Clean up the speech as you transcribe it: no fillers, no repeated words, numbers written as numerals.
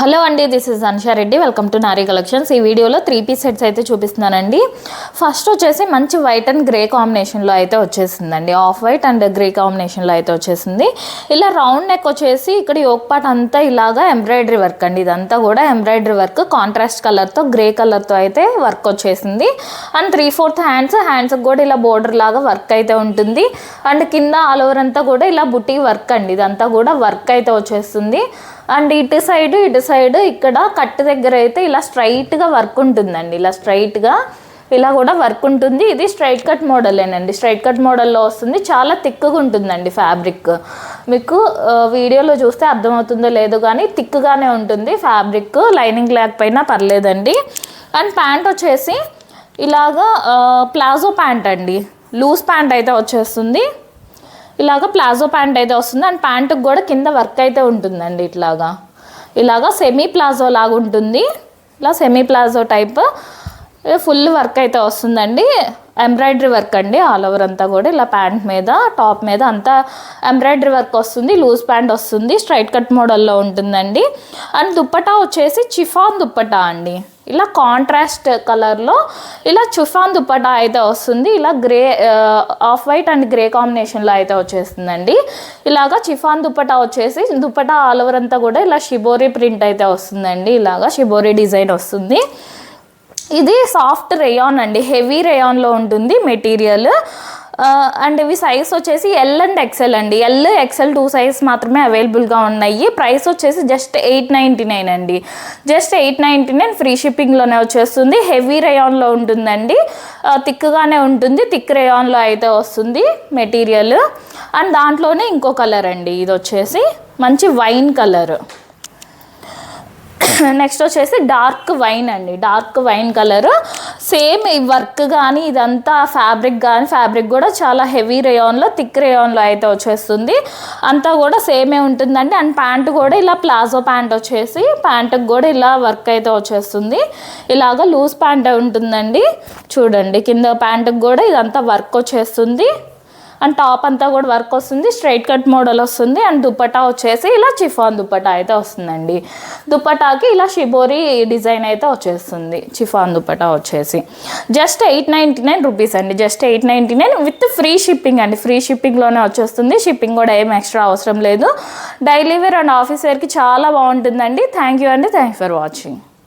Hello అండి, this is Ansha Reddy. Welcome to Nari collections. ఈ వీడియోలో 3 పీస్ సెట్స్ అయితే చూపిస్తున్నానండి. ఫస్ట్ వచ్చేసి మంచి వైట్ అండ్ గ్రే కాంబినేషన్లో అయితే వచ్చేసిందండి. ఆఫ్ వైట్ అండ్ గ్రే కాంబినేషన్లో అయితే వచ్చేసింది. ఇలా రౌండ్ నెక్ వచ్చేసి ఇక్కడ యోక్ పార్ట్ అంతా ఇలాగా ఎంబ్రాయిడరీ వర్క్ అండి. ఇదంతా కూడా ఎంబ్రాయిడరీ వర్క్, కాంట్రాస్ట్ కలర్తో గ్రే కలర్తో అయితే వర్క్ వచ్చేసింది. అండ్ 3/4 హ్యాండ్స్కి కూడా ఇలా బోర్డర్ లాగా వర్క్ అయితే ఉంటుంది. అండ్ కింద ఆల్ ఓవర్ అంతా కూడా ఇలా బుటీ వర్క్ అండి. ఇదంతా కూడా వర్క్ అయితే వచ్చేస్తుంది. అండ్ ఇటు సైడ్ ఇక్కడ కట్ దగ్గర అయితే ఇలా స్ట్రైట్గా వర్క్ ఉంటుందండి. ఇలా స్ట్రైట్గా ఇలా కూడా వర్క్ ఉంటుంది. ఇది స్ట్రైట్ కట్ మోడలేనండి. స్ట్రైట్ కట్ మోడల్లో వస్తుంది. చాలా థిక్గా ఉంటుందండి ఫ్యాబ్రిక్. మీకు వీడియోలో చూస్తే అర్థమవుతుందో లేదో కానీ థిక్గానే ఉంటుంది ఫ్యాబ్రిక్. లైనింగ్ లేకపోయినా పర్లేదండి. అండ్ ప్యాంట్ వచ్చేసి ఇలాగా ప్లాజో ప్యాంట్ అండి. లూజ్ ప్యాంట్ అయితే వచ్చేస్తుంది. ఇలాగ ప్లాజో ప్యాంట్ అయితే వస్తుంది. అండ్ ప్యాంటుకి కూడా కింద వర్క్ అయితే ఉంటుందండి. ఇలాగా సెమీ ప్లాజో లాగా ఉంటుంది. ఇలా semi palazzo type full work అయితే వస్తుందండి. ఎంబ్రాయిడరీ వర్క్ అండి. ఆల్ ఓవర్ అంతా కూడా ఇలా ప్యాంట్ మీద టాప్ మీద అంతా ఎంబ్రాయిడరీ వర్క్ వస్తుంది. లూజ్ ప్యాంట్ వస్తుంది. స్ట్రైట్ కట్ మోడల్లో ఉంటుందండి. అండ్ దుప్పటా వచ్చేసి చిఫాన్ దుప్పటా అండి. ఇలా కాంట్రాస్ట్ కలర్లో ఇలా చిఫాన్ దుప్పటా అయితే వస్తుంది. ఇలా grey off white and grey కాంబినేషన్లో అయితే వచ్చేస్తుందండి. ఇలాగా చిఫాన్ దుప్పటా వచ్చేసి దుప్పటా ఆల్ ఓవర్ అంతా కూడా ఇలా షిబోరి ప్రింట్ అయితే వస్తుందండి. ఇలాగా షిబోరి డిజైన్ వస్తుంది. ఇది సాఫ్ట్ రేయాన్ అండి. హెవీ రేయాన్లో ఉంటుంది మెటీరియల్. అండ్ ఇవి సైజ్ వచ్చేసి ఎల్ అండ్ ఎక్సెల్ అండి. ఎల్ ఎక్సెల్ 2 సైజ్ మాత్రమే అవైలబుల్గా ఉన్నాయి. ప్రైస్ వచ్చేసి జస్ట్ $899 అండి. జస్ట్ $899 ఫ్రీ షిప్పింగ్లోనే వచ్చేస్తుంది. హెవీ రేయాన్లో ఉంటుందండి. థిక్గానే ఉంటుంది. థిక్ రేయాన్లో అయితే వస్తుంది మెటీరియల్. అండ్ దాంట్లోనే ఇంకో కలర్ అండి. ఇది వచ్చేసి మంచి వైన్ కలర్. నెక్స్ట్ వచ్చేసి డార్క్ వైన్ అండి. Dark wine colour. సేమ్ ఈ వర్క్ కానీ ఇదంతా ఫ్యాబ్రిక్ కూడా చాలా హెవీ రేయాన్లో థిక్ రేయాన్లో అయితే వచ్చేస్తుంది. అంతా కూడా సేమే ఉంటుందండి. అండ్ ప్యాంట్ కూడా ఇలా ప్లాజో ప్యాంట్ వచ్చేసి ప్యాంటుకి కూడా ఇలా వర్క్ అయితే వచ్చేస్తుంది. ఇలాగ లూజ్ ప్యాంట్ ఉంటుందండి. చూడండి కింద ప్యాంటుకి కూడా ఇదంతా వర్క్ వచ్చేస్తుంది. అండ్ టాప్ అంతా కూడా వర్క్ వస్తుంది. స్ట్రైట్ కట్ మోడల్ వస్తుంది. అండ్ దుప్పటా వచ్చేసి ఇలా చిఫాన్ దుప్పటా అయితే వస్తుందండి. దుప్పటాకి ఇలా షిబోరి డిజైన్ అయితే వచ్చేస్తుంది. చిఫాన్ దుప్పటా వచ్చేసి జస్ట్ $899 అండి. జస్ట్ $899 విత్ ఫ్రీ షిప్పింగ్ అండి. ఫ్రీ షిప్పింగ్లోనే వచ్చేస్తుంది. షిప్పింగ్ కూడా ఏం ఎక్స్ట్రా అవసరం లేదు. డైలీ వేర్ అండ్ ఆఫీస్ వేర్కి చాలా బాగుంటుందండి. థ్యాంక్ యూ అండి. Thank for watching.